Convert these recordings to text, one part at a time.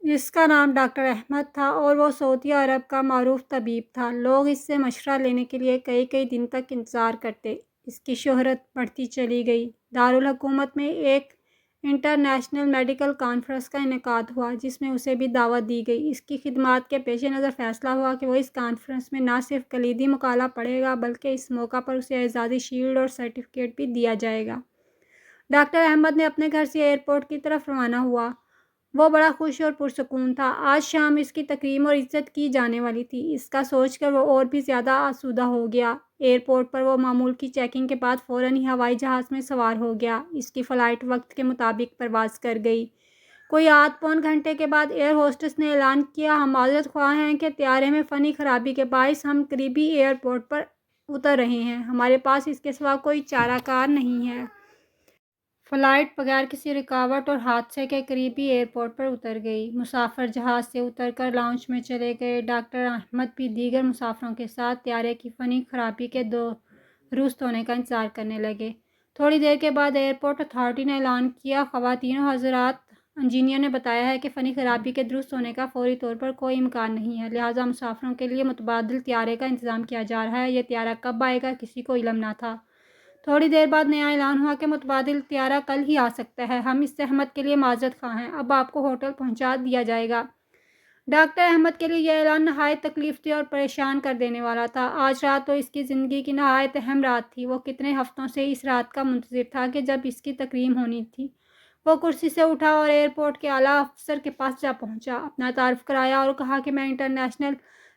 جس کا نام ڈاکٹر احمد تھا اور وہ سعودی عرب کا معروف طبیب تھا۔ لوگ اس سے مشورہ لینے کے لیے کئی کئی دن تک انتظار کرتے۔ اس کی شہرت بڑھتی چلی گئی۔ دارالحکومت میں ایک انٹرنیشنل میڈیکل کانفرنس کا انعقاد ہوا جس میں اسے بھی دعوت دی گئی۔ اس کی خدمات کے پیش نظر فیصلہ ہوا کہ وہ اس کانفرنس میں نہ صرف کلیدی مقالہ پڑھے گا بلکہ اس موقع پر اسے اعزازی شیلڈ اور سرٹیفکیٹ بھی دیا جائے گا۔ ڈاکٹر احمد نے اپنے گھر سے ایئرپورٹ کی طرف روانہ ہوا۔ وہ بڑا خوش اور پرسکون تھا۔ آج شام اس کی تکریم اور عزت کی جانے والی تھی۔ اس کا سوچ کر وہ اور بھی زیادہ آسودہ ہو گیا۔ ایئرپورٹ پر وہ معمول کی چیکنگ کے بعد فوراً ہی ہوائی جہاز میں سوار ہو گیا۔ اس کی فلائٹ وقت کے مطابق پرواز کر گئی۔ کوئی آدھ پون گھنٹے کے بعد ایئر ہوسٹس نے اعلان کیا، ہم معذرت خواہ ہیں کہ طیارے میں فنی خرابی کے باعث ہم قریبی ایئرپورٹ پر اتر رہے ہیں۔ ہمارے پاس اس کے سوا کوئی چارہ کار نہیں ہے۔ فلائٹ بغیر کسی رکاوٹ اور حادثے کے قریبی ایئرپورٹ پر اتر گئی۔ مسافر جہاز سے اتر کر لاؤنج میں چلے گئے۔ ڈاکٹر احمد بھی دیگر مسافروں کے ساتھ طیارے کی فنی خرابی کے درست ہونے کا انتظار کرنے لگے۔ تھوڑی دیر کے بعد ایئرپورٹ اتھارٹی نے اعلان کیا، خواتین و حضرات، انجینئر نے بتایا ہے کہ فنی خرابی کے درست ہونے کا فوری طور پر کوئی امکان نہیں ہے، لہٰذا مسافروں کے لیے متبادل طیارے کا انتظام کیا جا رہا ہے۔ یہ طیارہ کب آئے گا کسی کو علم نہ تھا۔ تھوڑی دیر بعد نیا اعلان ہوا کہ متبادل طیارہ کل ہی آ سکتا ہے۔ ہم اس زحمت کے لیے معذرت خواہ ہیں۔ اب آپ کو ہوٹل پہنچا دیا جائے گا۔ ڈاکٹر احمد کے لیے یہ اعلان نہایت تکلیف دہ اور پریشان کر دینے والا تھا۔ آج رات تو اس کی زندگی کی نہایت اہم رات تھی۔ وہ کتنے ہفتوں سے اس رات کا منتظر تھا کہ جب اس کی تکریم ہونی تھی۔ وہ کرسی سے اٹھا اور ایئرپورٹ کے اعلیٰ افسر کے پاس جا پہنچا، اپنا تعارف کرایا اور کہا کہ میں انٹرنیشنل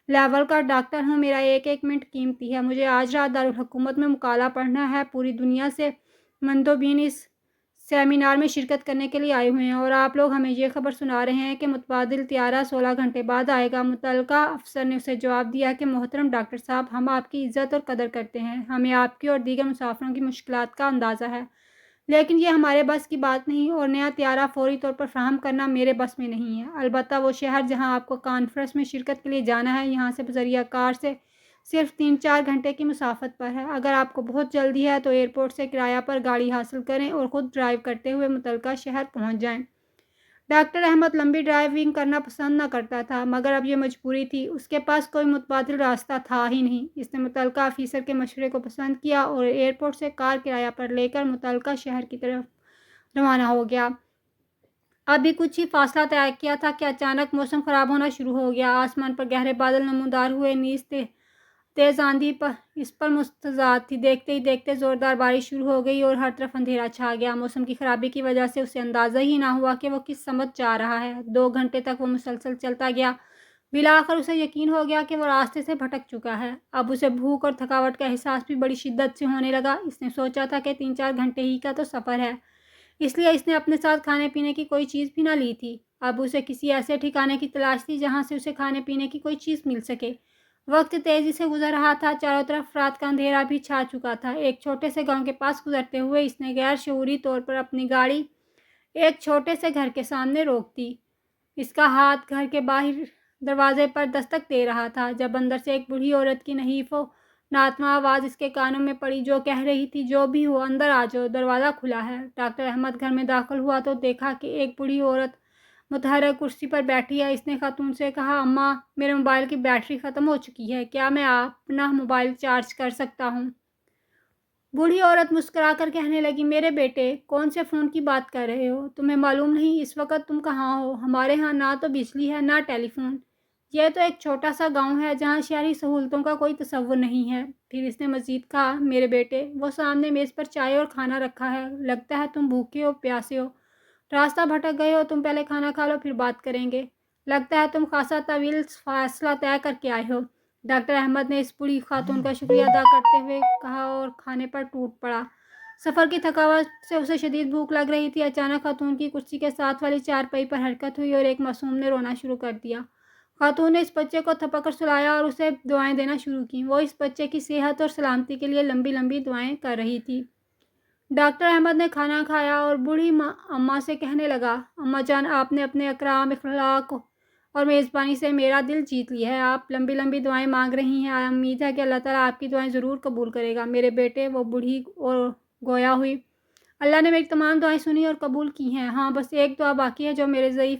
لیول کا ڈاکٹر ہوں، میرا ایک ایک منٹ قیمتی ہے، مجھے آج رات دارالحکومت میں مقالہ پڑھنا ہے۔ پوری دنیا سے مندوبین اس سیمینار میں شرکت کرنے کے لیے آئے ہوئے ہیں اور آپ لوگ ہمیں یہ خبر سنا رہے ہیں کہ متبادل طیارہ 16 گھنٹے بعد آئے گا۔ متعلقہ افسر نے اسے جواب دیا کہ محترم ڈاکٹر صاحب، ہم آپ کی عزت اور قدر کرتے ہیں، ہمیں آپ کی اور دیگر مسافروں کی مشکلات کا اندازہ ہے، لیکن یہ ہمارے بس کی بات نہیں اور نیا طیارہ فوری طور پر فراہم کرنا میرے بس میں نہیں ہے۔ البتہ وہ شہر جہاں آپ کو کانفرنس میں شرکت کے لیے جانا ہے، یہاں سے بذریعہ کار سے صرف 3-4 گھنٹے کی مسافت پر ہے۔ اگر آپ کو بہت جلدی ہے تو ایئرپورٹ سے کرایہ پر گاڑی حاصل کریں اور خود ڈرائیو کرتے ہوئے متعلقہ شہر پہنچ جائیں۔ ڈاکٹر احمد لمبی ڈرائیونگ کرنا پسند نہ کرتا تھا، مگر اب یہ مجبوری تھی، اس کے پاس کوئی متبادل راستہ تھا ہی نہیں۔ اس نے متعلقہ آفیسر کے مشورے کو پسند کیا اور ایئرپورٹ سے کار کرایہ پر لے کر متعلقہ شہر کی طرف روانہ ہو گیا۔ ابھی کچھ ہی فاصلہ طے کیا تھا کہ اچانک موسم خراب ہونا شروع ہو گیا۔ آسمان پر گہرے بادل نمودار ہوئے، نیز تیز آندھی اس پر مستعد تھی۔ دیکھتے ہی دیکھتے زوردار بارش شروع ہو گئی اور ہر طرف اندھیرا چھا گیا۔ موسم کی خرابی کی وجہ سے اسے اندازہ ہی نہ ہوا کہ وہ کس سمت جا رہا ہے۔ 2 گھنٹے تک وہ مسلسل چلتا گیا۔ بالآخر اسے یقین ہو گیا کہ وہ راستے سے بھٹک چکا ہے۔ اب اسے بھوک اور تھکاوٹ کا احساس بھی بڑی شدت سے ہونے لگا۔ اس نے سوچا تھا کہ 3-4 گھنٹے ہی کا تو سفر ہے، اس لیے اس نے اپنے ساتھ کھانے پینے کی کوئی چیز بھی نہ لی تھی۔ اب اسے کسی ایسے ٹھکانے کی تلاش تھی جہاں سے اسے کھانے پینے کی کوئی چیز مل سکے۔ وقت تیزی سے گزر رہا تھا، چاروں طرف رات کا اندھیرا بھی چھا چکا تھا۔ ایک چھوٹے سے گاؤں کے پاس گزرتے ہوئے اس نے غیر شعوری طور پر اپنی گاڑی ایک چھوٹے سے گھر کے سامنے روک دی۔ اس کا ہاتھ گھر کے باہر دروازے پر دستک دے رہا تھا جب اندر سے ایک بوڑھی عورت کی نحیف و ناتواں آواز اس کے کانوں میں پڑی، جو کہہ رہی تھی، جو بھی ہو اندر آ جاؤ، دروازہ کھلا ہے۔ ڈاکٹر احمد گھر میں داخل ہوا تو دیکھا کہ ایک بوڑھی عورت متحرک کرسی پر بیٹھی ہے۔ اس نے خاتون سے کہا، اماں، میرے موبائل کی بیٹری ختم ہو چکی ہے، کیا میں اپنا موبائل چارج کر سکتا ہوں؟ بوڑھی عورت مسکرا کر کہنے لگی، میرے بیٹے، کون سے فون کی بات کر رہے ہو؟ تمہیں معلوم نہیں اس وقت تم کہاں ہو؟ ہمارے ہاں نہ تو بجلی ہے نہ ٹیلی فون۔ یہ تو ایک چھوٹا سا گاؤں ہے جہاں شہری سہولتوں کا کوئی تصور نہیں ہے۔ پھر اس نے مزید کہا، میرے بیٹے، وہ سامنے میز پر چائے اور کھانا رکھا ہے، لگتا ہے تم بھوکے ہو پیاسے ہو، راستہ بھٹک گئے ہو، تم پہلے کھانا کھا لو پھر بات کریں گے، لگتا ہے تم خاصا طویل فاصلہ طے کر کے آئے ہو۔ ڈاکٹر احمد نے اس بوڑھی خاتون کا شکریہ ادا کرتے ہوئے کہا اور کھانے پر ٹوٹ پڑا۔ سفر کی تھکاوٹ سے اسے شدید بھوک لگ رہی تھی۔ اچانک خاتون کی کرسی کے ساتھ والی چارپائی پر حرکت ہوئی اور ایک معصوم نے رونا شروع کر دیا۔ خاتون نے اس بچے کو تھپک کر سلایا اور اسے دعائیں دینا شروع کیں۔ وہ اس بچے کی صحت اور سلامتی کے لیے لمبی لمبی دعائیں کر رہی تھی۔ ڈاکٹر احمد نے کھانا کھایا اور بوڑھی اماں سے کہنے لگا، اماں جان، آپ نے اپنے اکرام اخلاق اور میزبانی سے میرا دل جیت لیا ہے۔ آپ لمبی لمبی دعائیں مانگ رہی ہیں، امید ہے کہ اللہ تعالیٰ آپ کی دعائیں ضرور قبول کرے گا۔ میرے بیٹے، وہ بوڑھی اور گویا ہوئی، اللہ نے میری تمام دعائیں سنی اور قبول کی ہیں۔ ہاں، بس ایک دعا باقی ہے جو میرے ضعیف